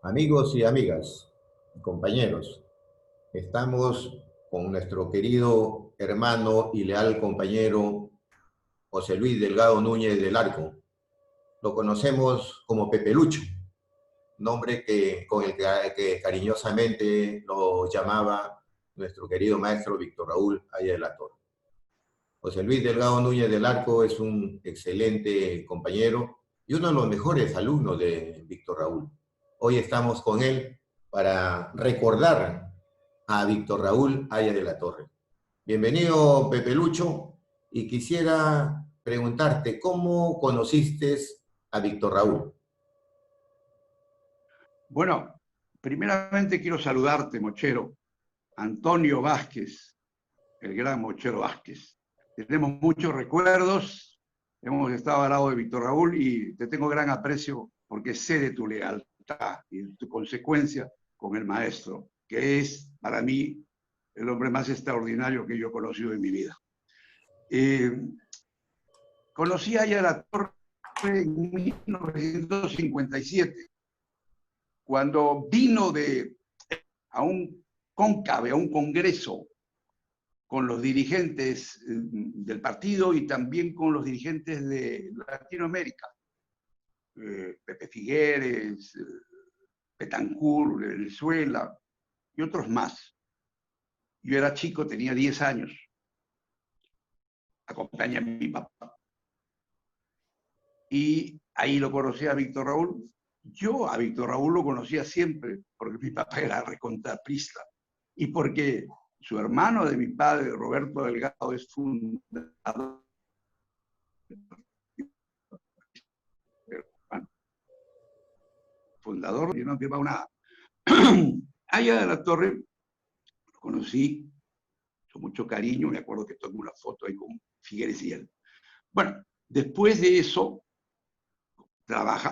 Amigos y amigas, compañeros, estamos con nuestro querido hermano y leal compañero José Luis Delgado Núñez del Arco. Lo conocemos como Pepe Lucho, nombre con el que cariñosamente lo llamaba nuestro querido maestro Víctor Raúl Haya de la Torre. José Luis Delgado Núñez del Arco es un excelente compañero y uno de los mejores alumnos de Víctor Raúl. Hoy estamos con él para recordar a Víctor Raúl Haya de la Torre. Bienvenido, Pepe Lucho, y quisiera preguntarte, ¿cómo conociste a Víctor Raúl? Bueno, primeramente quiero saludarte, Mochero, Antonio Vázquez, el gran Mochero Vázquez. Tenemos muchos recuerdos, hemos estado al lado de Víctor Raúl y te tengo gran aprecio porque sé de tu lealtad y de tu consecuencia con el maestro, que es para mí el hombre más extraordinario que yo he conocido en mi vida. Conocí a Haya de la Torre en 1957, cuando vino a un cóncave, a un congreso, con los dirigentes del partido y también con los dirigentes de Latinoamérica. Pepe Figueres, Betancourt, Venezuela y otros más. Yo era chico, tenía 10 años. Acompañé a mi papá. Y ahí lo conocí a Víctor Raúl. Yo a Víctor Raúl lo conocía siempre porque mi papá era recontraprista y porque su hermano de mi padre, Roberto Delgado, es fundador, yo no firmaba nada. Haya de la Torre, lo conocí con mucho cariño, me acuerdo que tomé una foto ahí con Figueres y él. Bueno, después de eso,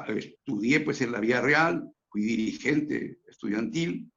estudié pues en la vida real, fui dirigente estudiantil,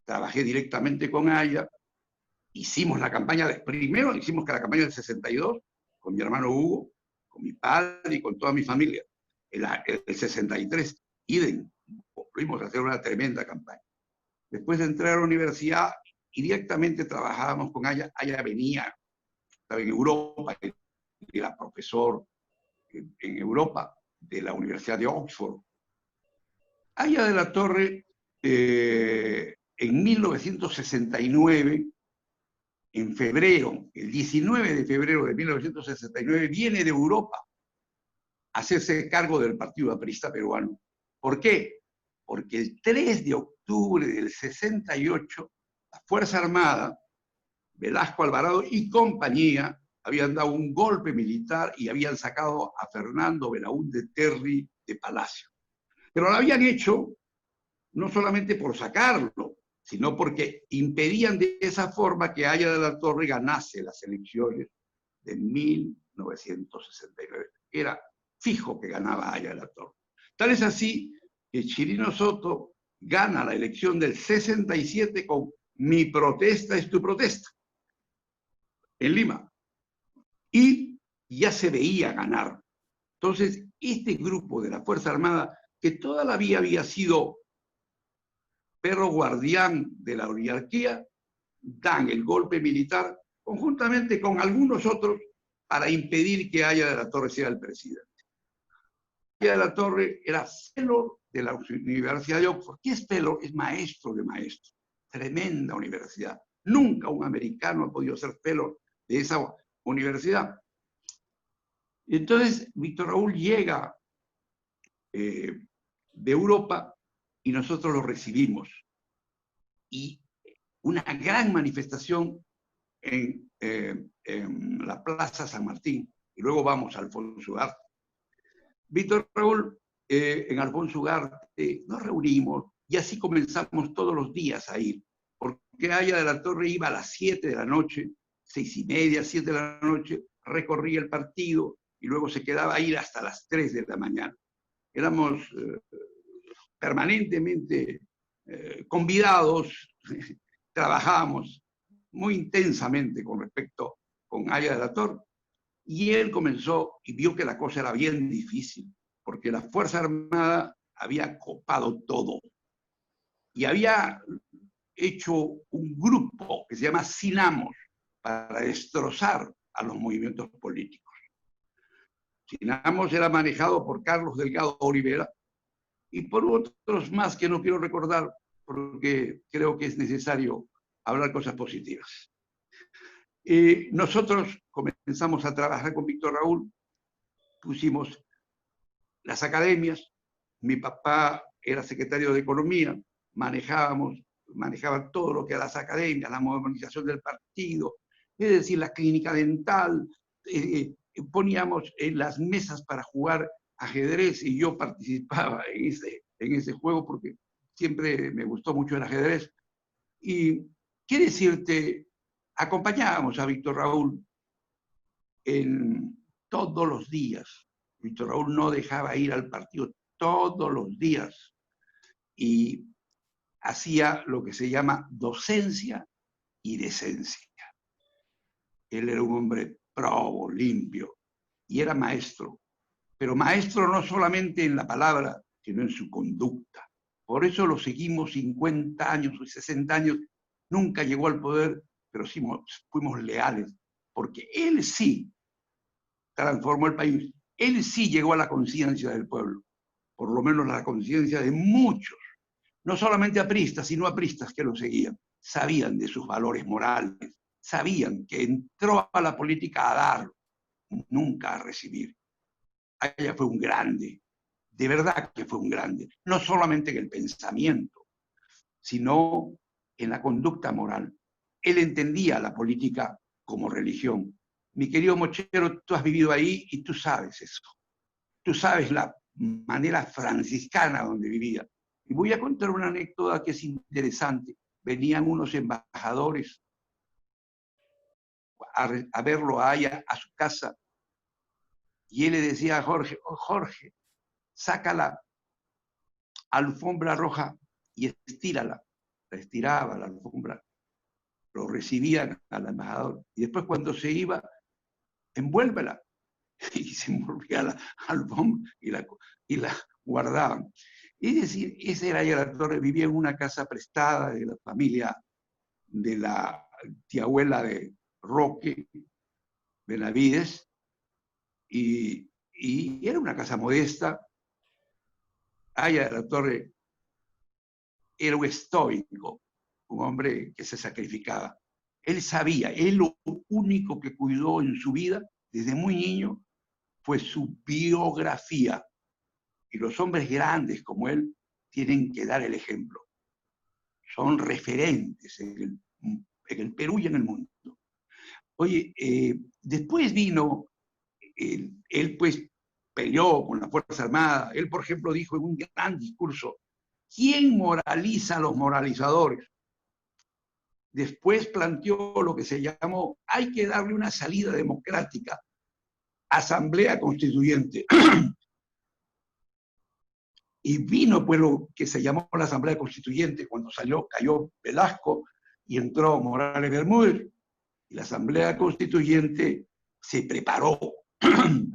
trabajé directamente con Haya, hicimos la campaña, primero hicimos la campaña del 62, con mi hermano Hugo, con mi padre y con toda mi familia. El 63, idem, fuimos a hacer una tremenda campaña. Después de entrar a la universidad y directamente trabajábamos con Haya. Haya venía, estaba en Europa, era profesor en Europa de la Universidad de Oxford. Haya de la Torre, en 1969, en febrero, el 19 de febrero de 1969, viene de Europa a hacerse cargo del Partido Aprista Peruano. ¿Por qué? Porque el 3 de octubre del 68, la Fuerza Armada, Velasco Alvarado y compañía, habían dado un golpe militar y habían sacado a Fernando Belaúnde Terry de Palacio. Pero lo habían hecho no solamente por sacarlo, sino porque impedían de esa forma que Haya de la Torre ganase las elecciones de 1969. Era fijo que ganaba Haya de la Torre. Tal es así que Chirino Soto gana la elección del 67 con "Mi protesta es tu protesta", en Lima. Y ya se veía ganar. Entonces, este grupo de la Fuerza Armada, que toda la vida había sido perro guardián de la oligarquía, dan el golpe militar conjuntamente con algunos otros para impedir que Haya de la Torre sea el presidente. Haya de la Torre era fellow de la Universidad de Oxford. ¿Qué es fellow? Es maestro de maestros. Tremenda universidad. Nunca un americano ha podido ser fellow de esa universidad. Entonces, Víctor Raúl llega de Europa y nosotros lo recibimos. Y una gran manifestación en la Plaza San Martín, y luego vamos a Alfonso Ugarte. Víctor Raúl, en Alfonso Ugarte nos reunimos y así comenzamos todos los días a ir, porque Haya de la Torre iba a las 7 de la noche, 6:30, 7 de la noche, recorría el partido y luego se quedaba a ir hasta las 3 de la mañana. Éramos permanentemente convidados, trabajábamos muy intensamente con respecto con Aya de la Torre. Y él comenzó y vio que la cosa era bien difícil, porque la Fuerza Armada había copado todo y había hecho un grupo que se llama Sinamos para destrozar a los movimientos políticos. Sinamos era manejado por Carlos Delgado Olivera y por otros más que no quiero recordar porque creo que es necesario hablar cosas positivas. Nosotros comenzamos a trabajar con Víctor Raúl, pusimos las academias, mi papá era secretario de Economía, manejaba todo lo que era las academias, la modernización del partido, es decir, la clínica dental, poníamos en las mesas para jugar ajedrez y yo participaba en ese juego porque siempre me gustó mucho el ajedrez. Y quiere decirte, acompañábamos a Víctor Raúl en todos los días. Víctor Raúl no dejaba ir al partido todos los días y hacía lo que se llama docencia y decencia. Él era un hombre probo, limpio, y era maestro. Pero maestro no solamente en la palabra, sino en su conducta. Por eso lo seguimos 50 años o 60 años. Nunca llegó al poder, pero sí fuimos leales, porque él sí transformó el país. Él sí llegó a la conciencia del pueblo, por lo menos a la conciencia de muchos, no solamente apristas, sino apristas que lo seguían. Sabían de sus valores morales, sabían que entró a la política a dar, nunca a recibir. Aya fue un grande, de verdad que fue un grande, no solamente en el pensamiento, sino en la conducta moral. Él entendía la política como religión. Mi querido Mochero, tú has vivido ahí y tú sabes eso. Tú sabes la manera franciscana donde vivía. Y voy a contar una anécdota que es interesante. Venían unos embajadores a verlo a Aya a su casa y él le decía a Jorge, oh, Jorge, saca la alfombra roja y estírala. La estiraba la alfombra, lo recibían al embajador y después cuando se iba, envuélvela. Y se envolvía la alfombra y la guardaban. Es decir, esa era Aya de la Torre, vivía en una casa prestada de la familia de la tía abuela de Roque Benavides, y era una casa modesta. Aya de la Torre era un estoico, un hombre que se sacrificaba. Él sabía, él lo único que cuidó en su vida, desde muy niño, fue su biografía. Y los hombres grandes como él tienen que dar el ejemplo. Son referentes en el Perú y en el mundo. Oye, después vino, él pues peleó con la Fuerza Armada. Él, por ejemplo, dijo en un gran discurso, ¿quién moraliza a los moralizadores? Después planteó lo que se llamó, hay que darle una salida democrática, asamblea constituyente. Y vino pues lo que se llamó la Asamblea Constituyente cuando cayó Velasco y entró Morales Bermúdez. Y la Asamblea Constituyente se preparó.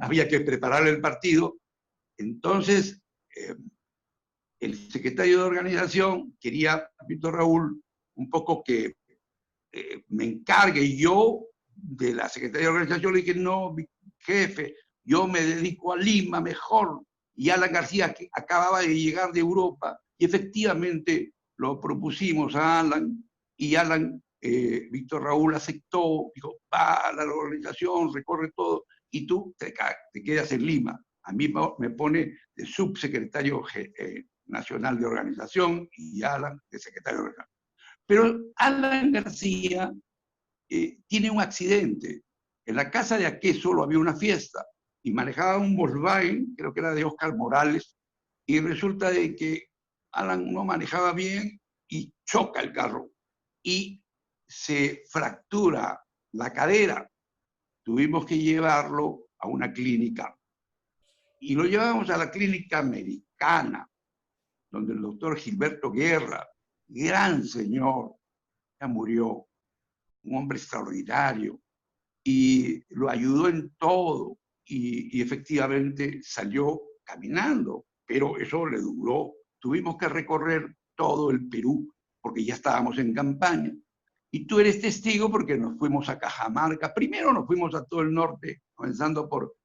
Había que preparar el partido. Entonces, el secretario de organización quería, Víctor Raúl, un poco que me encargue yo de la Secretaría de Organización. Le dije, no, jefe, yo me dedico a Lima mejor. Y Alan García que acababa de llegar de Europa y efectivamente lo propusimos a Alan y Alan, Víctor Raúl aceptó, dijo, va a la organización, recorre todo y tú te quedas en Lima. A mí me pone de subsecretario nacional de organización y Alan de secretario de organización. Pero Alan García tiene un accidente. En la casa de Aque solo había una fiesta y manejaba un Volkswagen, creo que era de Oscar Morales, y resulta de que Alan no manejaba bien y choca el carro y se fractura la cadera. Tuvimos que llevarlo a una clínica y lo llevamos a la clínica americana. donde el doctor Gilberto Guerra, gran señor, ya murió, un hombre extraordinario, y lo ayudó en todo, y efectivamente salió caminando, pero eso le duró. Tuvimos que recorrer todo el Perú, porque ya estábamos en campaña. Y tú eres testigo porque nos fuimos a Cajamarca. Primero nos fuimos a todo el norte, comenzando por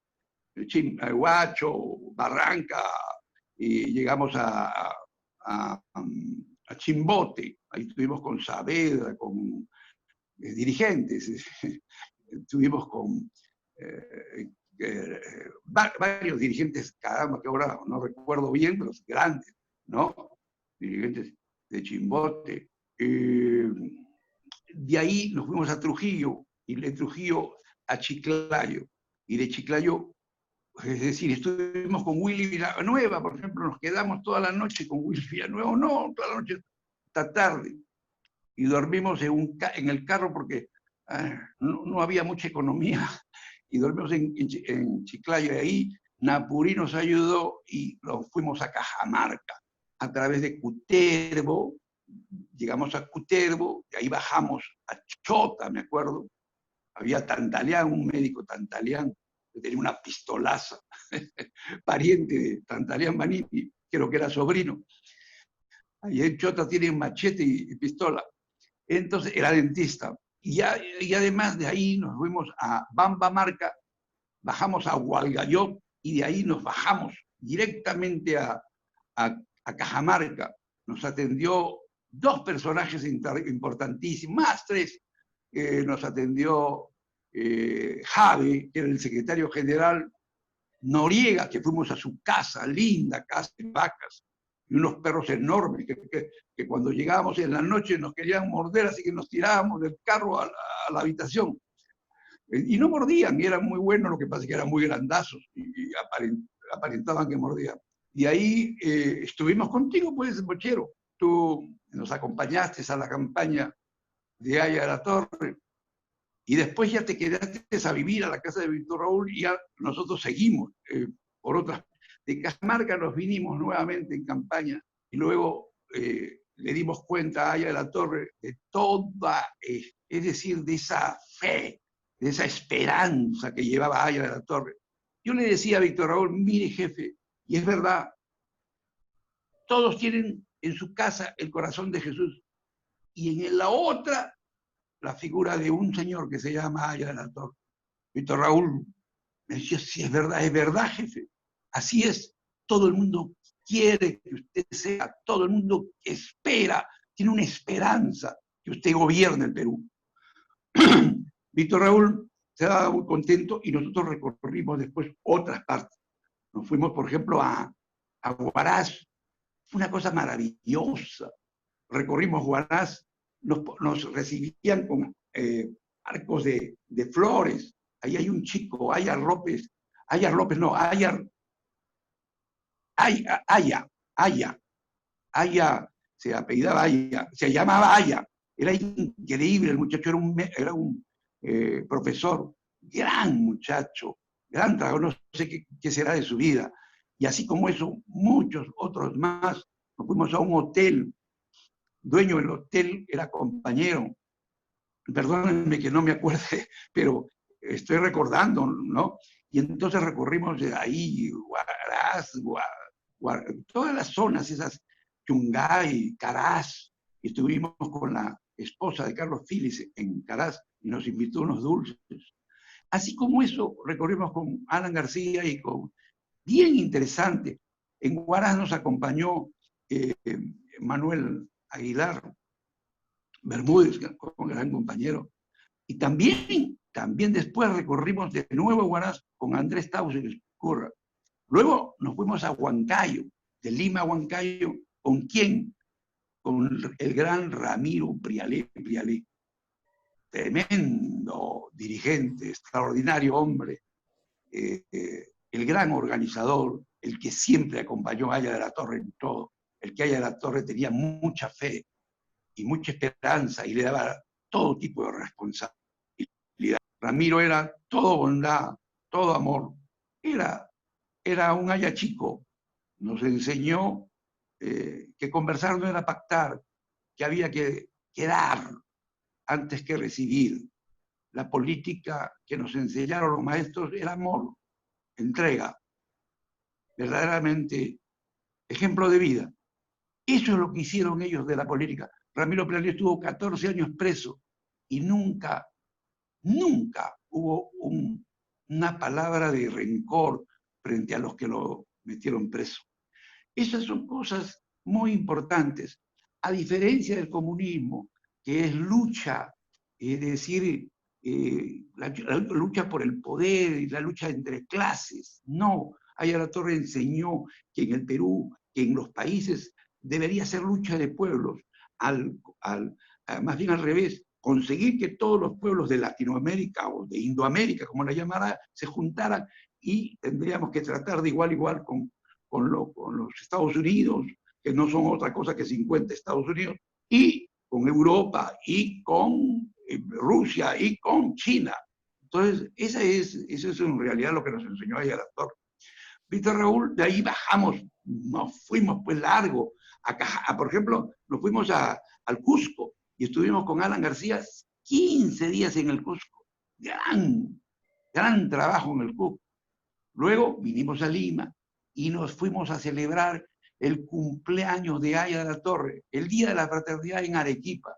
Huacho, Barranca, y llegamos a Chimbote. Ahí estuvimos con Saavedra, con dirigentes, estuvimos con varios dirigentes, caramba, que ahora no recuerdo bien, pero grandes, ¿no? Dirigentes de Chimbote. De ahí nos fuimos a Trujillo, y de Trujillo a Chiclayo, y de Chiclayo, es decir, estuvimos con Willy Villanueva, por ejemplo, nos quedamos toda la noche con Willy Villanueva, no, toda la noche hasta tarde, y dormimos en el carro porque no había mucha economía, y dormimos en Chiclayo, y ahí Napurí nos ayudó y nos fuimos a Cajamarca, a través de Cutervo, llegamos a Cutervo, y ahí bajamos a Chota, me acuerdo, había Tantaleán, un médico Tantaleán, que tenía una pistolaza, pariente de Tantaleán Manini, creo que era sobrino. Ahí en Chota tienen machete y pistola. Entonces era dentista. Y además de ahí nos fuimos a Bambamarca, bajamos a Hualgayot, y de ahí nos bajamos directamente a Cajamarca. Nos atendió dos personajes importantísimos, más tres. Nos atendió Jave, que era el secretario general, Noriega, que fuimos a su casa, linda casa de vacas, y unos perros enormes que cuando llegábamos en la noche nos querían morder, así que nos tirábamos del carro a la habitación. Y no mordían, y eran muy buenos, lo que pasa es que eran muy grandazos y aparentaban que mordían. Y ahí estuvimos contigo, pues, Bochero. Tú nos acompañaste a la campaña de Haya de la Torre, y después ya te quedaste a vivir a la casa de Víctor Raúl, y ya nosotros seguimos por otras. De Cajamarca nos vinimos nuevamente en campaña, y luego le dimos cuenta a Haya de la Torre de toda, es decir, de esa fe, de esa esperanza que llevaba Haya de la Torre. Yo le decía a Víctor Raúl, mire jefe, y es verdad, todos tienen en su casa el corazón de Jesús, y en la otra la figura de un señor que se llama Haya de la Torre. Víctor Raúl me decía, sí, es verdad, jefe, así es, todo el mundo quiere que usted sea, todo el mundo espera, tiene una esperanza que usted gobierne el Perú. Víctor Raúl se daba muy contento, y nosotros recorrimos después otras partes. Nos fuimos, por ejemplo, a Huaraz, fue una cosa maravillosa. Recorrimos Huaraz, nos recibían con arcos de flores. Ahí hay un chico, Aya se apellidaba Aya, se llamaba Aya. Era increíble, el muchacho era un profesor, gran muchacho, gran trabajo, no sé qué será de su vida. Y así como eso, muchos otros más. Nos fuimos a un hotel, dueño del hotel era compañero, perdónenme que no me acuerde, pero estoy recordando, ¿no? Y entonces recorrimos de ahí, Huaraz, todas las zonas esas, Yungay, Caraz, y estuvimos con la esposa de Carlos Phillips en Caraz, y nos invitó unos dulces. Así como eso, recorrimos con Alan García y con... Bien interesante. En Huaraz nos acompañó Manuel Aguilar Bermúdez, un gran compañero. Y también después recorrimos de nuevo Huaraz con Andrés Tausen Curra. Luego nos fuimos a Huancayo, de Lima a Huancayo. ¿Con quién? Con el gran Ramiro Prialé. Tremendo dirigente, extraordinario hombre, el gran organizador, el que siempre acompañó a Haya de la Torre en todo, el que Haya de la Torre tenía mucha fe y mucha esperanza, y le daba todo tipo de responsabilidad. Ramiro era todo bondad, todo amor. Era un Haya chico. Nos enseñó que conversar no era pactar, que había que dar antes que recibir. La política que nos enseñaron los maestros era amor, entrega, verdaderamente ejemplo de vida. Eso es lo que hicieron ellos de la política. Ramiro Pranio estuvo 14 años preso y nunca hubo una palabra de rencor frente a los que lo metieron preso. Esas son cosas muy importantes. A diferencia del comunismo, que es lucha, es decir, la lucha por el poder y la lucha entre clases. No, Aya La Torre enseñó que en el Perú, que en los países, debería ser lucha de pueblos. Más bien al revés, conseguir que todos los pueblos de Latinoamérica o de Indoamérica, como la llamará, se juntaran y tendríamos que tratar de igual a igual con los Estados Unidos, que no son otra cosa que 50 Estados Unidos, y con Europa, y con Rusia, y con China. Entonces, eso es en realidad lo que nos enseñó Aya La Torre. ¿Viste, Raúl? De ahí bajamos, nos fuimos pues largo. Por ejemplo, nos fuimos al Cusco y estuvimos con Alan García 15 días en el Cusco. Gran trabajo en el Cusco. Luego vinimos a Lima y nos fuimos a celebrar el cumpleaños de Aya La Torre, el Día de la Fraternidad en Arequipa.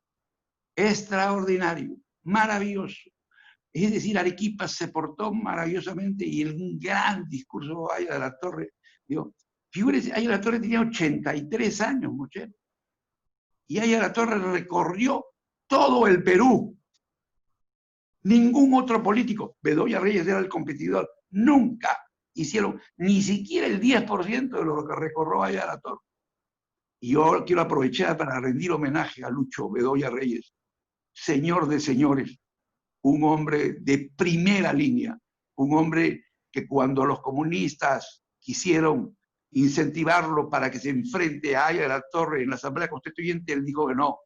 Extraordinario, maravilloso. Es decir, Arequipa se portó maravillosamente y en un gran discurso de Aya La Torre, digo, figúrese, Aya La Torre tenía 83 años, muchachos, y Aya La Torre recorrió todo el Perú. Ningún otro político, Bedoya Reyes era el competidor, nunca hicieron ni siquiera el 10% de lo que recorrió Aya La Torre. Y yo quiero aprovechar para rendir homenaje a Lucho Bedoya Reyes, señor de señores, un hombre de primera línea, un hombre que cuando los comunistas quisieron incentivarlo para que se enfrente a Aya La Torre en la Asamblea Constituyente, él dijo que no.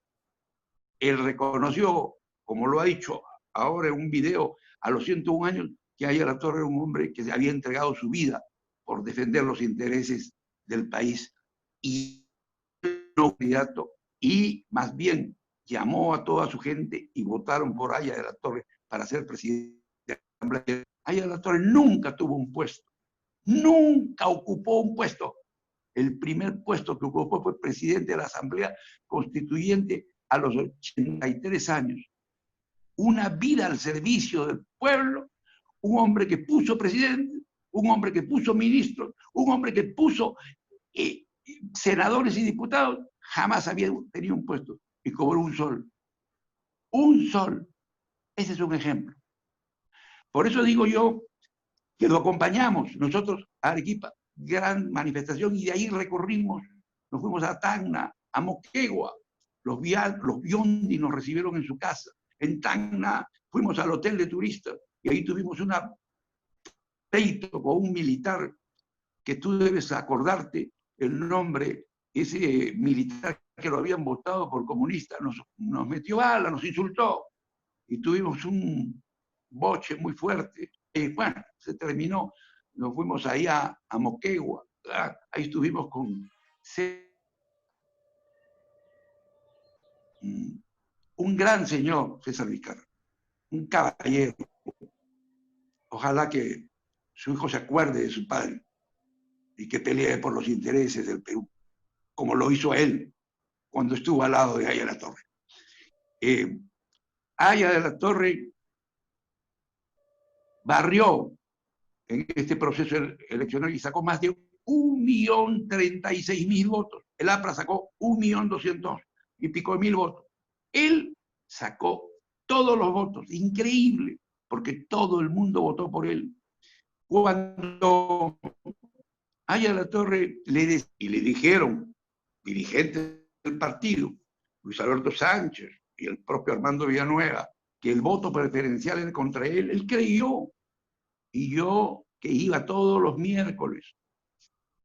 Él reconoció, como lo ha dicho ahora en un video, a los 101 años, que Aya La Torre era un hombre que se había entregado su vida por defender los intereses del país y no candidato, y más bien llamó a toda su gente y votaron por Aya de la Torre para ser presidente de la Asamblea. Aya de la Torre nunca tuvo un puesto, nunca ocupó un puesto. El primer puesto que ocupó fue presidente de la Asamblea Constituyente a los 83 años. Una vida al servicio del pueblo, un hombre que puso presidente, un hombre que puso ministro, un hombre que puso senadores y diputados, jamás había tenido un puesto y cobró un sol. Un sol. Ese es un ejemplo. Por eso digo yo que lo acompañamos nosotros a Arequipa, gran manifestación, y de ahí recorrimos, nos fuimos a Tacna, a Moquegua, los Biondi nos recibieron en su casa. En Tacna fuimos al hotel de turistas y ahí tuvimos una pleito con un militar que tú debes acordarte el nombre, ese militar que lo habían votado por comunista, nos metió bala, nos insultó y tuvimos un boche muy fuerte. Bueno, se terminó, nos fuimos ahí a Moquegua, ahí estuvimos con un gran señor, César Vizcarra, un caballero. Ojalá que su hijo se acuerde de su padre y que pelee por los intereses del Perú, como lo hizo él cuando estuvo al lado de Aya La Torre. Aya de la Torre barrió en este proceso eleccionario y sacó más de 1.036.000 votos. El APRA sacó 1.200.000 y pico de mil votos. Él sacó todos los votos, increíble, porque todo el mundo votó por él. Cuando Aya La Torre le dijeron, dirigentes del partido, Luis Alberto Sánchez y el propio Armando Villanueva, que el voto preferencial era contra él, él creyó. Y yo, que iba todos los miércoles,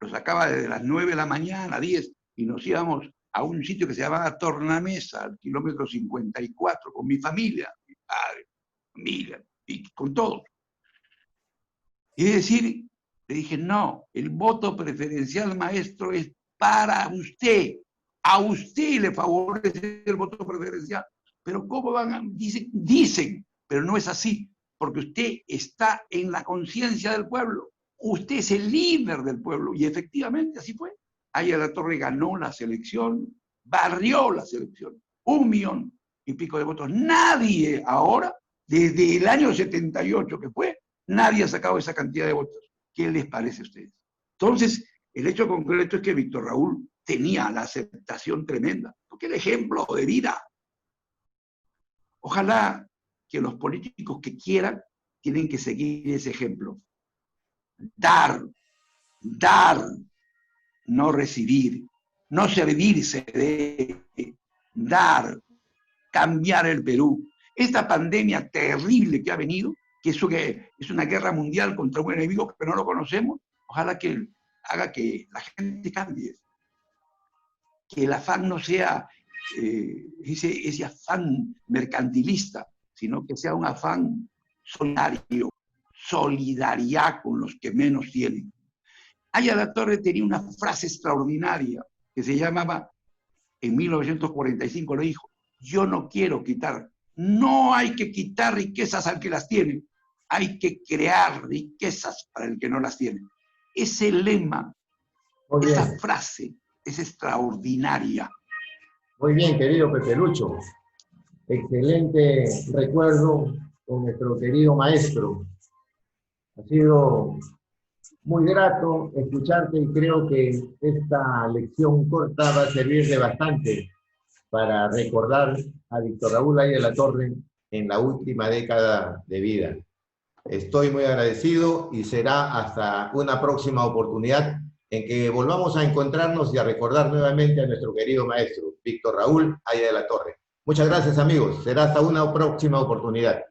lo sacaba desde las 9 de la mañana, 10, y nos íbamos a un sitio que se llamaba Tornamesa, al kilómetro 54, con mi familia, mi padre, familia, y con todos. Y es decir, le dije, no, el voto preferencial, maestro, es para usted. A usted le favorece el voto preferencial. Pero ¿cómo van a...? Dicen, pero no es así, porque usted está en la conciencia del pueblo. Usted es el líder del pueblo, y efectivamente así fue. Aya de la Torre ganó la selección, barrió la selección, 1 millón y pico de votos. Nadie ahora, desde el año 78 que fue, nadie ha sacado esa cantidad de votos. ¿Qué les parece a ustedes? Entonces, el hecho concreto es que Víctor Raúl tenía la aceptación tremenda, porque era ejemplo de vida. Ojalá que los políticos que quieran tienen que seguir ese ejemplo. Dar, no recibir, no servirse de dar, cambiar el Perú. Esta pandemia terrible que ha venido, que es una guerra mundial contra un enemigo que no lo conocemos, ojalá que haga que la gente cambie. Que el afán no sea ese afán mercantilista, sino que sea un afán solidario, solidaridad con los que menos tienen. Aya de la Torre tenía una frase extraordinaria que se llamaba, en 1945 lo dijo, yo no quiero quitar, no hay que quitar riquezas al que las tiene, hay que crear riquezas para el que no las tiene. Ese lema, esa frase es extraordinaria. Muy bien, querido Pepe Lucho. Excelente recuerdo con nuestro querido maestro. Ha sido muy grato escucharte y creo que esta lección corta va a servir de bastante para recordar a Víctor Raúl Aya de la Torre en la última década de vida. Estoy muy agradecido y será hasta una próxima oportunidad en que volvamos a encontrarnos y a recordar nuevamente a nuestro querido maestro, Víctor Raúl Aya de la Torre. Muchas gracias, amigos. Será hasta una próxima oportunidad.